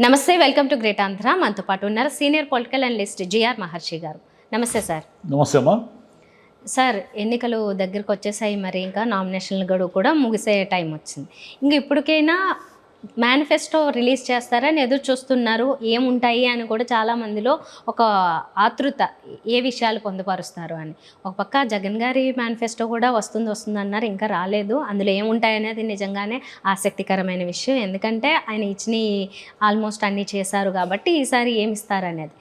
నమస్తే, welcome to great Andhra. మనతో పాటు ఉన్నారు సీనియర్ పొలిటికల్ అనలిస్ట్ జిఆర్ మహర్షి గారు. నమస్తే సార్. నమస్తే అమ్మా. సార్, ఎన్నికలు దగ్గరకు వచ్చేసాయి, మరి ఇంకా నామినేషన్ల గడువు కూడా ముగిసే టైం వచ్చింది. ఇంక ఇప్పటికైనా మేనిఫెస్టో రిలీజ్ చేస్తారని ఎదురు చూస్తున్నారు. ఏముంటాయి అని కూడా చాలామందిలో ఒక ఆతృత, ఏ విషయాలు పొందుపరుస్తారు అని. ఒక పక్క జగన్ గారి మేనిఫెస్టో కూడా వస్తుంది అన్నారు, ఇంకా రాలేదు. అందులో ఏముంటాయి అనేది నిజంగానే ఆసక్తికరమైన విషయం. ఎందుకంటే ఆయన ఇచ్చిన ఆల్మోస్ట్ అన్నీ చేశారు కాబట్టి ఈసారి ఏమి ఇస్తారనేది.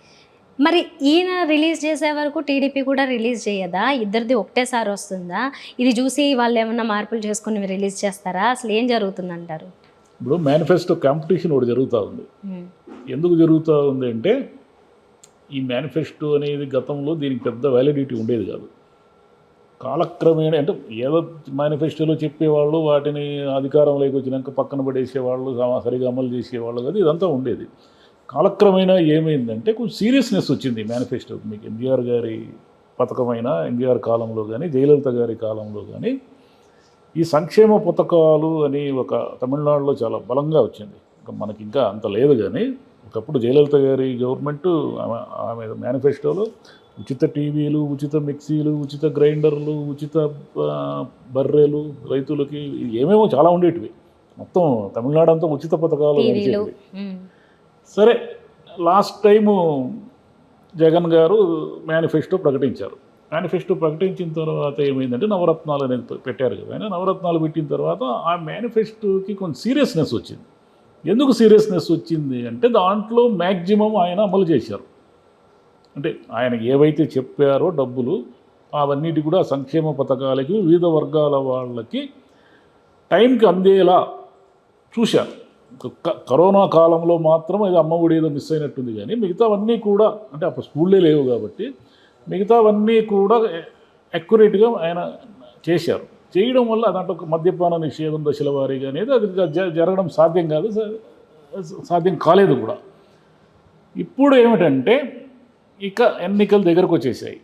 మరి ఈయన రిలీజ్ చేసే వరకు టీడీపీ కూడా రిలీజ్ చేయదా? ఇద్దరిది ఒకటేసారి వస్తుందా? ఇది చూసి వాళ్ళు ఏమన్నా మార్పులు చేసుకుని రిలీజ్ చేస్తారా? అసలు ఏం జరుగుతుందంటారు? ఇప్పుడు మేనిఫెస్టో కాంపిటీషన్ ఒకటి జరుగుతూ ఉంది. ఎందుకు జరుగుతూ ఉంది అంటే, ఈ మేనిఫెస్టో అనేది గతంలో దీనికి పెద్ద వ్యాలిడిటీ ఉండేది కాదు. కాలక్రమేణా అంటే ఏదో మేనిఫెస్టోలో చెప్పేవాళ్ళు, వాటిని అధికారంలోకి వచ్చినాక పక్కన పడేసేవాళ్ళు, సరిగా అమలు చేసేవాళ్ళు కాదు, ఇదంతా ఉండేది. కాలక్రమేణా ఏమైందంటే కొంచెం సీరియస్నెస్ వచ్చింది మేనిఫెస్టో. మీకు ఎన్టీఆర్ గారి పథకమైన ఎన్టీఆర్ కాలంలో కానీ, జయలలిత గారి కాలంలో కానీ ఈ సంక్షేమ పథకాలు అని ఒక తమిళనాడులో చాలా బలంగా వచ్చింది. మనకి ఇంకా అంత లేదు, కానీ ఒకప్పుడు జయలలిత గారి గవర్నమెంటు ఆమె మేనిఫెస్టోలో ఉచిత టీవీలు, ఉచిత మిక్సీలు, ఉచిత గ్రైండర్లు, ఉచిత బర్రెలు రైతులకి ఏమేమో చాలా ఉండేటివి. మొత్తం తమిళనాడు అంతా ఉచిత పథకాలు నడిచేవి. సరే, లాస్ట్ టైము జగన్ గారు మేనిఫెస్టో ప్రకటించారు. మేనిఫెస్టో ప్రకటించిన తర్వాత ఏమైందంటే నవరత్నాలు అనేది పెట్టారు కదా. ఆయన నవరత్నాలు పెట్టిన తర్వాత ఆ మేనిఫెస్టోకి కొంచెం సీరియస్నెస్ వచ్చింది. ఎందుకు సీరియస్నెస్ వచ్చింది అంటే, దాంట్లో మ్యాక్సిమం ఆయన అమలు చేశారు. అంటే ఆయన ఏవైతే చెప్పారో డబ్బులు అవన్నిటి కూడా సంక్షేమ పథకాలకి, వివిధ వర్గాల వాళ్ళకి టైంకి అందేలా చూశారు. కరోనా కాలంలో మాత్రం ఇది అమ్మఒడి ఏదో మిస్ అయినట్టుంది, కానీ మిగతావన్నీ కూడా, అంటే అప్పుడు స్కూళ్ళే లేవు కాబట్టి మిగతావన్నీ కూడా అక్యురేట్గా ఆయన చేశారు. చేయడం వల్ల దాంట్లో మద్యపాన నిషేధం దశల వారీగా అనేది అది జరగడం సాధ్యం కాలేదు కూడా. ఇప్పుడు ఏమిటంటే, ఇక ఎన్నికలు దగ్గరకు వచ్చేసాయి.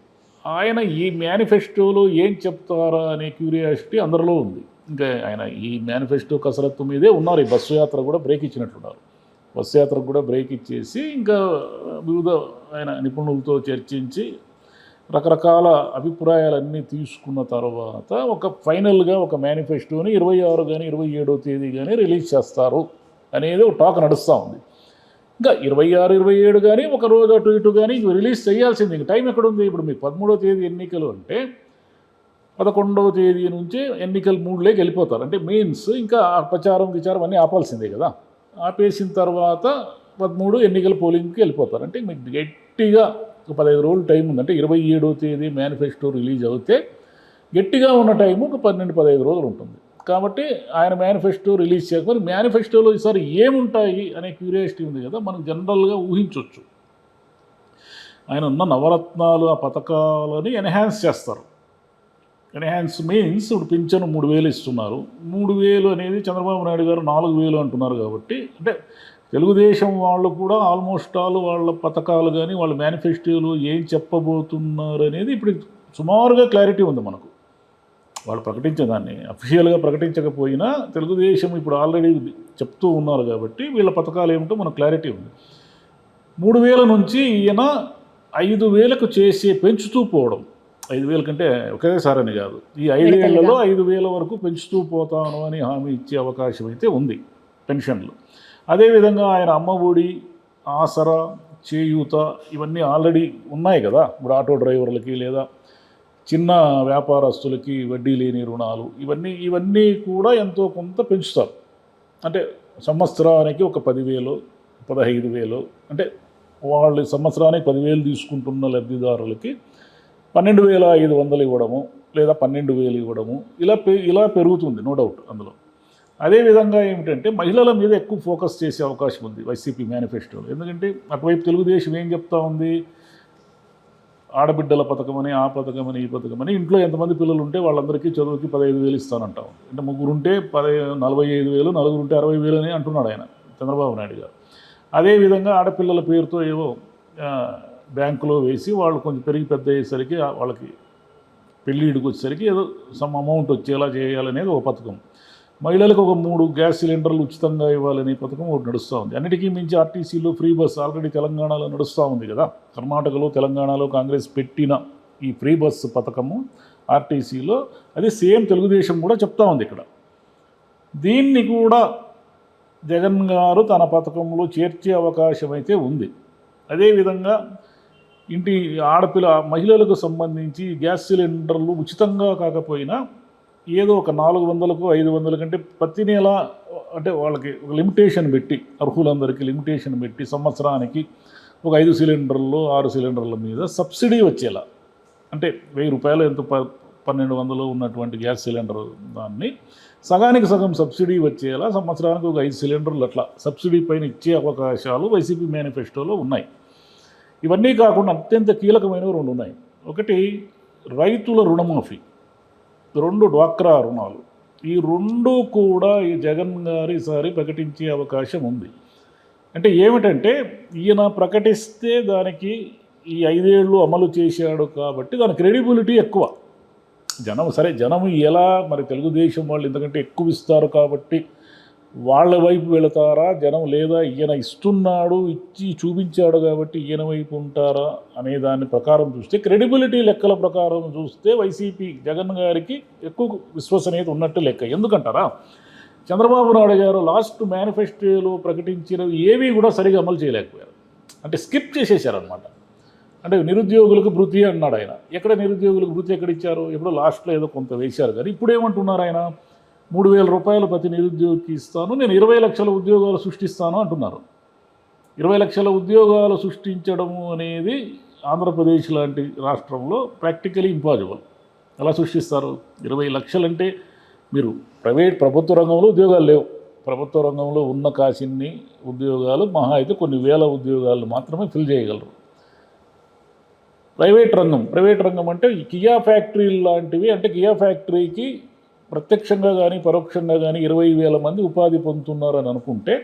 ఆయన ఈ మేనిఫెస్టోలో ఏం చెప్తారా అనే క్యూరియాసిటీ అందరిలో ఉంది. ఇంకా ఆయన ఈ మేనిఫెస్టో కసరత్తు మీదే ఉన్నారు. ఈ బస్సు యాత్ర కూడా బ్రేక్ ఇచ్చినట్లున్నారు. బస్సు యాత్రకు కూడా బ్రేక్ ఇచ్చేసి ఇంకా వివిధ ఆయన నిపుణులతో చర్చించి రకరకాల అభిప్రాయాలన్నీ తీసుకున్న తర్వాత ఒక ఫైనల్గా ఒక మేనిఫెస్టోని 26 కానీ 27వ తేదీ కానీ రిలీజ్ చేస్తారు అనేది ఒక టాక్ నడుస్తూ ఉంది. ఇంకా 26, 27 కానీ ఒక రోజు అటు ఇటు కానీ రిలీజ్ చేయాల్సింది. ఇంకా టైం ఎక్కడుంది? ఇప్పుడు మీకు 13వ తేదీ ఎన్నికలు అంటే 11వ తేదీ నుంచి ఎన్నికల మూడ్లోకి వెళ్ళిపోతారు. అంటే మీన్స్ ఇంకా ప్రచారం అన్నీ ఆపాల్సిందే కదా. ఆపేసిన తర్వాత 13 ఎన్నికల పోలింగ్కి వెళ్ళిపోతారు. అంటే మీకు గట్టిగా 15 రోజులు టైం ఉంది. అంటే 27వ తేదీ మేనిఫెస్టో రిలీజ్ అవుతే గట్టిగా ఉన్న టైము ఒక 12-15 రోజులు ఉంటుంది. కాబట్టి ఆయన మేనిఫెస్టో రిలీజ్ చేయకపోతే మేనిఫెస్టోలో ఈసారి ఏముంటాయి అనే క్యూరియాసిటీ ఉంది కదా, మనం జనరల్గా ఊహించవచ్చు. ఆయన ఉన్న నవరత్నాలు, ఆ పథకాలని ఎన్హాన్స్ చేస్తారు. ఎన్హాన్స్ మీన్స్ ఇప్పుడు పింఛను 3,000 ఇస్తున్నారు. 3,000 అనేది చంద్రబాబు నాయుడు గారు 4,000 అంటున్నారు. కాబట్టి అంటే తెలుగుదేశం వాళ్ళు కూడా ఆల్మోస్ట్ వాళ్ళ పథకాలు కానీ వాళ్ళ మేనిఫెస్టోలు ఏం చెప్పబోతున్నారు అనేది ఇప్పుడు సుమారుగా క్లారిటీ ఉంది మనకు. వాళ్ళు ప్రకటించేదాన్ని అఫీషియల్గా ప్రకటించకపోయినా తెలుగుదేశం ఇప్పుడు ఆల్రెడీ చెప్తూ ఉన్నారు కాబట్టి వీళ్ళ పథకాలు ఏమిటో మనకు క్లారిటీ ఉంది. 3,000 నుంచి ఈయన 5,000కు పెంచుతూ పోవడం. 5,000 కంటే ఒకేసారి అని కాదు, ఈ 5 ఏళ్లలో 5,000 వరకు పెంచుతూ పోతాను అని హామీ ఇచ్చే అవకాశం అయితే ఉంది పెన్షన్లు. అదేవిధంగా ఆయన అమ్మఒడి, ఆసరా, చేయూత ఇవన్నీ ఆల్రెడీ ఉన్నాయి కదా. ఇప్పుడు ఆటో డ్రైవర్లకి లేదా చిన్న వ్యాపారస్తులకి వడ్డీ లేని రుణాలు ఇవన్నీ కూడా ఎంతో కొంత పెంచుతారు. అంటే సంవత్సరానికి ఒక 10,000, 15,000, అంటే వాళ్ళు సంవత్సరానికి 10,000 తీసుకుంటున్న లబ్ధిదారులకి 12,500 ఇవ్వడము లేదా 12,000 ఇవ్వడము ఇలా పెరుగుతుంది, నో డౌట్ అందులో. అదేవిధంగా ఏమిటంటే మహిళల మీద ఎక్కువ ఫోకస్ చేసే అవకాశం ఉంది వైసీపీ మేనిఫెస్టోలో. ఎందుకంటే అటువైపు తెలుగుదేశం ఏం చెప్తా ఉంది, ఆడబిడ్డల పథకమని, ఆ పథకమని, ఈ పథకమని, ఇంట్లో ఎంతమంది పిల్లలు ఉంటే వాళ్ళందరికీ చదువుకి 15,000 ఇస్తానంటాం. అంటే ముగ్గురుంటే 45,000, నలుగురుంటే 60,000 అని అంటున్నాడు ఆయన చంద్రబాబు నాయుడు గారు. అదేవిధంగా ఆడపిల్లల పేరుతో ఏవో బ్యాంకులో వేసి వాళ్ళు కొంచెం పెరిగి పెద్ద అయ్యేసరికి వాళ్ళకి పెళ్ళిడికి వచ్చేసరికి ఏదో సమ్ అమౌంట్ వచ్చేలా చేయాలనేది ఒక పథకం. మహిళలకు ఒక 3 గ్యాస్ సిలిండర్లు ఉచితంగా ఇవ్వాలనే పథకం ఒకటి నడుస్తూ ఉంది. అన్నిటికీ మించి ఆర్టీసీలో ఫ్రీ బస్ ఆల్రెడీ తెలంగాణలో నడుస్తూ ఉంది కదా. కర్ణాటకలో తెలంగాణలో కాంగ్రెస్ పెట్టిన ఈ ఫ్రీ బస్సు పథకము ఆర్టీసీలో అదే సేమ్ తెలుగుదేశం కూడా చెప్తా ఉంది ఇక్కడ. దీన్ని కూడా జగన్ గారు తన పథకంలో చేర్చే అవకాశం అయితే ఉంది. అదేవిధంగా ఇంటి ఆడపిల్ల మహిళలకు సంబంధించి గ్యాస్ సిలిండర్లు ఉచితంగా కాకపోయినా ఏదో ఒక 400కు 500 కంటే ప్రతి నెల అంటే వాళ్ళకి ఒక లిమిటేషన్ పెట్టి అర్హులందరికీ లిమిటేషన్ పెట్టి సంవత్సరానికి ఒక 5 సిలిండర్లు 6 సిలిండర్ల మీద సబ్సిడీ వచ్చేలా అంటే 1000 రూపాయలు ఎంతో 1200 ఉన్నటువంటి గ్యాస్ సిలిండర్ దాన్ని సగానికి సగం సబ్సిడీ వచ్చేలా సంవత్సరానికి ఒక 5 సిలిండర్లు అట్లా సబ్సిడీ పైన ఇచ్చే అవకాశాలు వైసీపీ మేనిఫెస్టోలో ఉన్నాయి. ఇవన్నీ కాకుండా అత్యంత కీలకమైనవి 2 ఉన్నాయి. ఒకటి రైతుల రుణమాఫీ, 2 డ్వాక్రా రుణాలు. ఈ 2 కూడా ఈ జగన్ గారు ఈసారి ప్రకటించే అవకాశం ఉంది. అంటే ఏమిటంటే ఈయన ప్రకటిస్తే దానికి ఈ 5 ఏళ్ళు అమలు చేశాడు కాబట్టి దాని క్రెడిబిలిటీ ఎక్కువ. జనం ఎలా మరి తెలుగుదేశం వాళ్ళు ఎందుకంటే ఎక్కువ ఇస్తారు కాబట్టి వాళ్ళ వైపు వెళతారా జనం, లేదా ఈయన ఇస్తున్నాడు ఇచ్చి చూపించాడు కాబట్టి ఈయన వైపు ఉంటారా అనే దాని ప్రకారం చూస్తే క్రెడిబిలిటీ లెక్కల ప్రకారం చూస్తే వైసీపీ జగన్ గారికి ఎక్కువ విశ్వసనీయత ఉన్నట్టు లెక్క. ఎందుకంటారా, చంద్రబాబు నాయుడు గారు లాస్ట్ మేనిఫెస్టోలో ప్రకటించినవి ఏవి కూడా సరిగా అమలు చేయలేకపోయారు. అంటే స్కిప్ చేసేసారనమాట. అంటే నిరుద్యోగులకు భృతి అన్నాడు ఆయన. ఎక్కడ నిరుద్యోగులకు భృతి ఎక్కడ ఇచ్చారు? ఎప్పుడో లాస్ట్లో ఏదో కొంత వేశారు. కానీ ఇప్పుడు ఏమంటున్నారు ఆయన, 3000 రూపాయలు ప్రతి నిరుద్యోగికి ఇస్తాను, నేను 20 లక్షల ఉద్యోగాలు సృష్టిస్తాను అంటున్నారు. 20 లక్షల ఉద్యోగాలు సృష్టించడము అనేది ఆంధ్రప్రదేశ్ లాంటి రాష్ట్రంలో ప్రాక్టికలీ ఇంపాసిబుల్. ఎలా సృష్టిస్తారు? 20 లక్షలంటే మీరు ప్రభుత్వ రంగంలో ఉద్యోగాలు లేవు. ప్రభుత్వ రంగంలో ఉన్న కాసిన్ని ఉద్యోగాలు మహా అయితే కొన్ని వేల ఉద్యోగాలు మాత్రమే ఫిల్ చేయగలరు. ప్రైవేట్ రంగం అంటే కియా ఫ్యాక్టరీ లాంటివి, అంటే కియా ఫ్యాక్టరీకి ప్రత్యక్షంగా కానీ పరోక్షంగా కానీ 20,000 మంది ఉపాధి పొందుతున్నారని అనుకుంటే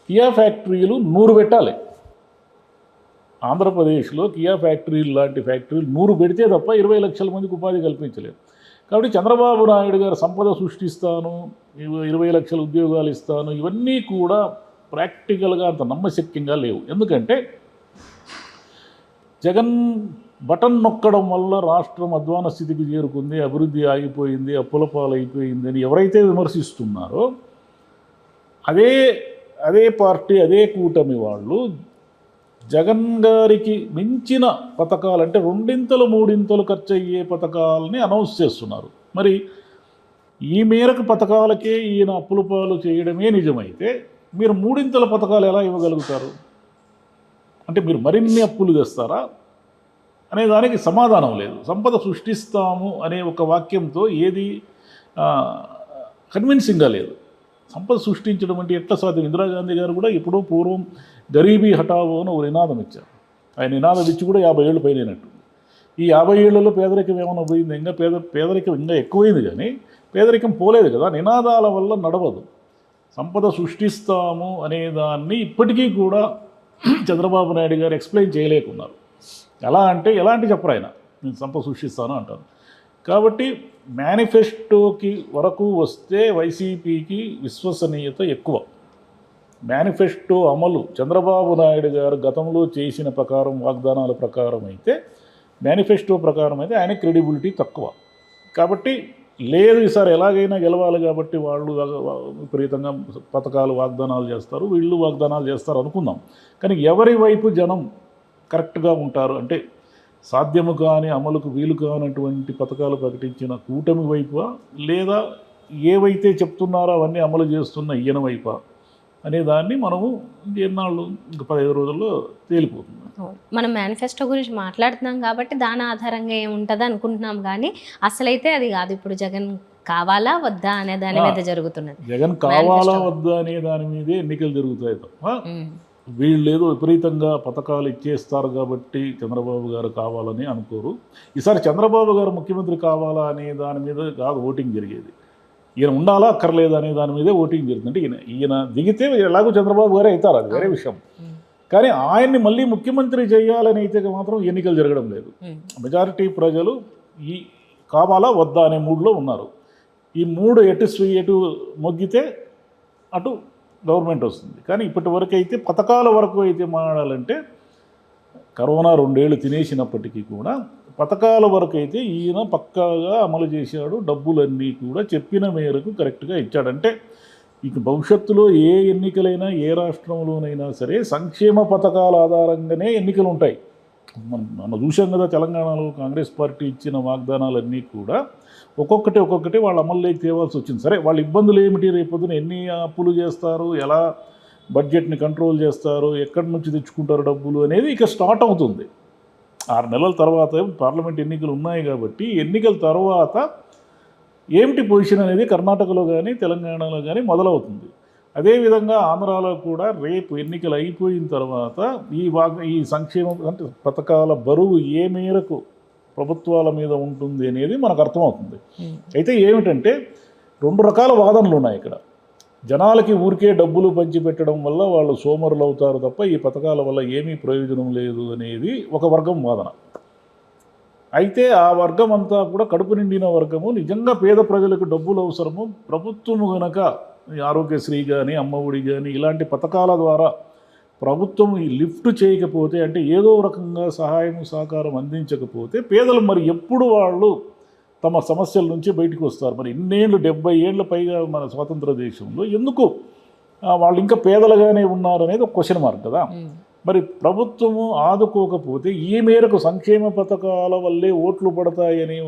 కియా ఫ్యాక్టరీలు 100 పెట్టాలి. ఆంధ్రప్రదేశ్లో కియా ఫ్యాక్టరీలు లాంటి ఫ్యాక్టరీలు 100 పెడితే తప్ప 20 లక్షల మందికి ఉపాధి కల్పించలేదు. కాబట్టి చంద్రబాబు నాయుడు గారు సంపద సృష్టిస్తాను, 20 లక్షల ఉద్యోగాలు ఇస్తాను, ఇవన్నీ కూడా ప్రాక్టికల్గా అంత నమ్మశక్యంగా లేవు. ఎందుకంటే జగన్ బటన్ నొక్కడం వల్ల రాష్ట్రం అధ్వాన స్థితికి చేరుకుంది, అభివృద్ధి ఆగిపోయింది, అప్పుల పాలైపోయింది అని ఎవరైతే విమర్శిస్తున్నారో అదే పార్టీ అదే కూటమి వాళ్ళు జగన్ గారికి మించిన పథకాలు అంటే 2 3 ఖర్చు అయ్యే పథకాలని అనౌన్స్ చేస్తున్నారు. మరి ఈ మేరకు పథకాలకే ఈయన అప్పుల పాలు చేయడమే నిజమైతే మీరు 3 పథకాలు ఎలా ఇవ్వగలుగుతారు? అంటే మీరు మరిన్ని అప్పులు తెస్తారా అనే దానికి సమాధానం లేదు. సంపద సృష్టిస్తాము అనే ఒక వాక్యంతో ఏది కన్విన్సింగ్గా లేదు. సంపద సృష్టించడం అంటే ఎట్లా సాధ్యం? ఇందిరాగాంధీ గారు కూడా ఎప్పుడో పూర్వం గరీబీ హఠావో అని ఒక నినాదం ఇచ్చారు. ఆయన నినాదం ఇచ్చి కూడా 50 ఏళ్ళు పైనట్టు. ఈ 50 ఏళ్లలో పేదరికం ఏమైనా పోయింది? ఇంకా పేదరికం ఇంకా ఎక్కువైంది, కానీ పేదరికం పోలేదు కదా. నినాదాల వల్ల నడవదు. సంపద సృష్టిస్తాము అనే దాన్ని ఇప్పటికీ కూడా చంద్రబాబు నాయుడు గారు ఎక్స్ప్లెయిన్ చేయలేకున్నారు. ఎలా అంటే ఎలాంటి చెప్పరు ఆయన, నేను సంపద సృష్టిస్తాను అంటాను. కాబట్టి మేనిఫెస్టోకి వరకు వస్తే వైసీపీకి విశ్వసనీయత ఎక్కువ. మేనిఫెస్టో అమలు చంద్రబాబు నాయుడు గారు గతంలో చేసిన వాగ్దానాల ప్రకారం అయితే, మేనిఫెస్టో ప్రకారం అయితే ఆయన క్రెడిబిలిటీ తక్కువ. కాబట్టి లేదు ఈసారి ఎలాగైనా గెలవాలి కాబట్టి వాళ్ళు విపరీతంగా పథకాలు వాగ్దానాలు చేస్తారు, వీళ్ళు వాగ్దానాలు చేస్తారు అనుకుందాం. కానీ ఎవరి వైపు జనం కరెక్ట్గా ఉంటారు అంటే సాధ్యము కాని అమలుకు వీలు కానటువంటి పథకాలు ప్రకటించిన కూటమి వైపా, లేదా ఏవైతే చెప్తున్నారో అవన్నీ అమలు చేస్తున్న ఈయన వైపా అనే దాన్ని మనము ఎన్నాళ్ళు ఇంక 15 రోజుల్లో తేలిపోతుంది. మనం మేనిఫెస్టో గురించి మాట్లాడుతున్నాం కాబట్టి దాని ఆధారంగా ఏముంటుంది అనుకుంటున్నాం, కానీ అసలైతే అది కాదు. ఇప్పుడు జగన్ కావాలా వద్దా అనే దాని మీద జరుగుతున్నది. జగన్ కావాలా వద్దా అనే దాని మీదే ఎన్నికలు జరుగుతాయి తప్ప వీళ్ళు ఏదో విపరీతంగా పథకాలు ఇచ్చేస్తారు కాబట్టి చంద్రబాబు గారు కావాలని అనుకోరు. ఈసారి చంద్రబాబు గారు ముఖ్యమంత్రి కావాలా అనే దాని మీద కాదు ఓటింగ్ జరిగేది. ఈయన ఉండాలా అక్కర్లేదా అనే దాని మీదే ఓటింగ్ జరుగుతుంది. అంటే ఈయన దిగితే ఎలాగో చంద్రబాబు గారే అవుతారు, అది వేరే విషయం. కానీ ఆయన్ని మళ్ళీ ముఖ్యమంత్రి చేయాలని అయితే మాత్రం ఎన్నికలు జరగడం లేదు. మెజారిటీ ప్రజలు ఈ కావాలా వద్దా అనే మూడ్లో ఉన్నారు. ఈ 3 ఎటు మొగ్గితే అటు గవర్నమెంట్ వస్తుంది. కానీ ఇప్పటి వరకు అయితే పథకాల వరకు అయితే మాట్లాడాలంటే కరోనా 2 ఏళ్ళు తినేసినప్పటికీ కూడా పథకాల వరకు అయితే ఈయన పక్కాగా అమలు చేశాడు. డబ్బులన్నీ కూడా చెప్పిన మేరకు కరెక్ట్గా ఇచ్చాడంటే ఇక భవిష్యత్తులో ఏ ఎన్నికలైనా ఏ రాష్ట్రంలోనైనా సరే సంక్షేమ పథకాల ఆధారంగానే ఎన్నికలు ఉంటాయి. మనం చూసాం కదా, తెలంగాణలో కాంగ్రెస్ పార్టీ ఇచ్చిన వాగ్దానాలన్నీ కూడా ఒక్కొక్కటి వాళ్ళ అమల్లోకి తేవాల్సి వచ్చింది. సరే, వాళ్ళ ఇబ్బందులు ఏమిటి, రేపొద్దున ఎన్ని అప్పులు చేస్తారు, ఎలా బడ్జెట్ని కంట్రోల్ చేస్తారు, ఎక్కడి నుంచి తెచ్చుకుంటారు డబ్బులు అనేది ఇక స్టార్ట్ అవుతుంది. 6 నెలల తర్వాత పార్లమెంట్ ఎన్నికలు ఉన్నాయి కాబట్టి ఎన్నికల తర్వాత ఏమిటి పొజిషన్ అనేది కర్ణాటకలో కానీ తెలంగాణలో కానీ మొదలవుతుంది. అదేవిధంగా ఆంధ్రాలో కూడా రేపు ఎన్నికలు అయిపోయిన తర్వాత ఈ సంక్షేమ అంటే పథకాల బరువు ఏ మేరకు ప్రభుత్వాల మీద ఉంటుంది అనేది మనకు అర్థమవుతుంది. అయితే ఏమిటంటే 2 రకాల వాదనలు ఉన్నాయి ఇక్కడ. జనాలకి ఊరికే డబ్బులు పంచిపెట్టడం వల్ల వాళ్ళు సోమరులు అవుతారు తప్ప ఈ పథకాల వల్ల ఏమీ ప్రయోజనం లేదు అనేది ఒక వర్గం వాదన. అయితే ఆ వర్గం అంతా కూడా కడుపు నిండిన వర్గము, నిజంగా పేద ప్రజలకు డబ్బులు అవసరము, ప్రభుత్వము కనుక ఆరోగ్యశ్రీ కానీ అమ్మఒడి కానీ ఇలాంటి పథకాల ద్వారా ప్రభుత్వం ఈ లిఫ్ట్ చేయకపోతే, అంటే ఏదో రకంగా సహాయం సహకారం అందించకపోతే పేదలు మరి ఎప్పుడు వాళ్ళు తమ సమస్యల నుంచి బయటకు వస్తారు? మరి ఇన్నేళ్ళు 70 ఏళ్ళ పైగా మన స్వాతంత్ర దేశంలో ఎందుకు వాళ్ళు ఇంకా పేదలుగానే ఉన్నారు అనేది ఒక క్వశ్చన్ మార్క్ కదా. మరి ప్రభుత్వము ఆదుకోకపోతే ఈ మేరకు సంక్షేమ పథకాల వల్లే ఓట్లు పడతాయని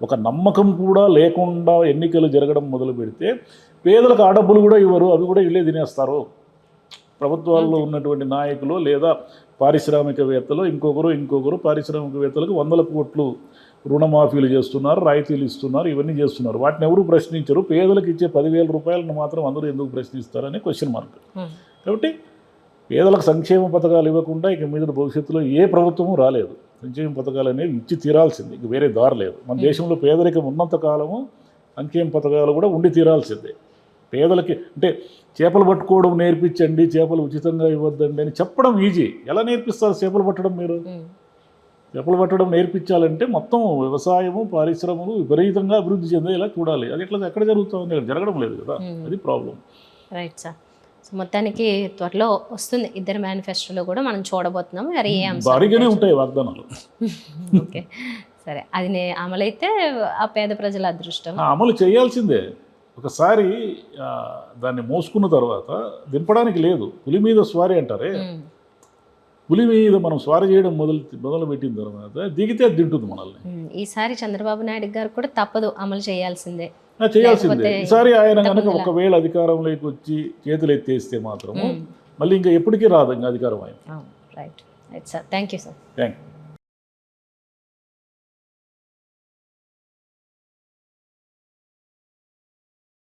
ఒక నమ్మకం కూడా లేకుండా ఎన్నికలు జరగడం మొదలు పెడితే పేదలకు ఆ డబ్బులు కూడా ఇవ్వరు, అవి కూడా వీళ్ళే తినేస్తారు. ప్రభుత్వాల్లో ఉన్నటువంటి నాయకులు లేదా పారిశ్రామికవేత్తలు ఇంకొకరు పారిశ్రామికవేత్తలకు 100 కోట్లు రుణమాఫీలు చేస్తున్నారు, రాయితీలు ఇస్తున్నారు, ఇవన్నీ చేస్తున్నారు. వాటిని ఎవరు ప్రశ్నించరు. పేదలకు ఇచ్చే 10,000 రూపాయలను మాత్రం అందరూ ఎందుకు ప్రశ్నిస్తారని క్వశ్చన్ మార్క్. కాబట్టి పేదలకు సంక్షేమ పథకాలు ఇవ్వకుండా ఇక మీద భవిష్యత్తులో ఏ ప్రభుత్వము రాలేదు. సంక్షేమ పథకాలు అనేవి ఇచ్చి తీరాల్సిందే, ఇక వేరే దారి లేదు. మన దేశంలో పేదరికం ఉన్నంత కాలము సంక్షేమ పథకాలు కూడా ఉండి తీరాల్సిందే. పేదలకి అంటే చేపలు పట్టుకోవడం నేర్పించండి, చేపలు ఉచితంగా ఇవ్వద్దండి అని చెప్పడం ఈజీ. ఎలా నేర్పిస్తారు చేపలు పట్టడం? మీరు చేపలు పట్టడం నేర్పించాలంటే మొత్తం వ్యవసాయము పరిశ్రమలు విపరీతంగా అభివృద్ధి చెందేలా చూడాలి. అది ఎక్కడ జరుగుతుంది? జరగడం లేదు కదా, అది ప్రాబ్లం. Right sir. సో మొత్తానికి త్వరలో వస్తుంది 2 మేనిఫెస్టోలో కూడా మనం చూడబోతున్నాం. మరి ఏ అంశం భారీగానే ఉంటాయి వాగ్దానాలు. ఓకే, సరే, అది అమలైతే ఆ పేద ప్రజల అదృష్టం. అమలు చేయాల్సిందే. ఒకసారి దాన్ని మోసుకున్న తర్వాత దింపడానికి లేదు. పులి మీద స్వారీ అంటారే, పులి మీద మనం స్వారీ చేయడం మొదలు పెట్టిన తర్వాత దిగితే అది తింటుంది మనల్ని. ఈసారి చంద్రబాబు నాయుడు గారు కూడా తప్పదు, అమలు చేయాల్సిందే. ఈసారి ఆయన కనుక ఒకవేళ అధికారంలోకి వచ్చి చేతులు ఎత్తేస్తే మాత్రము మళ్ళీ ఇంకా ఎప్పటికీ రాదు ఇంకా అధికారం ఆయన. Right right sir, thank you sir. Thank you.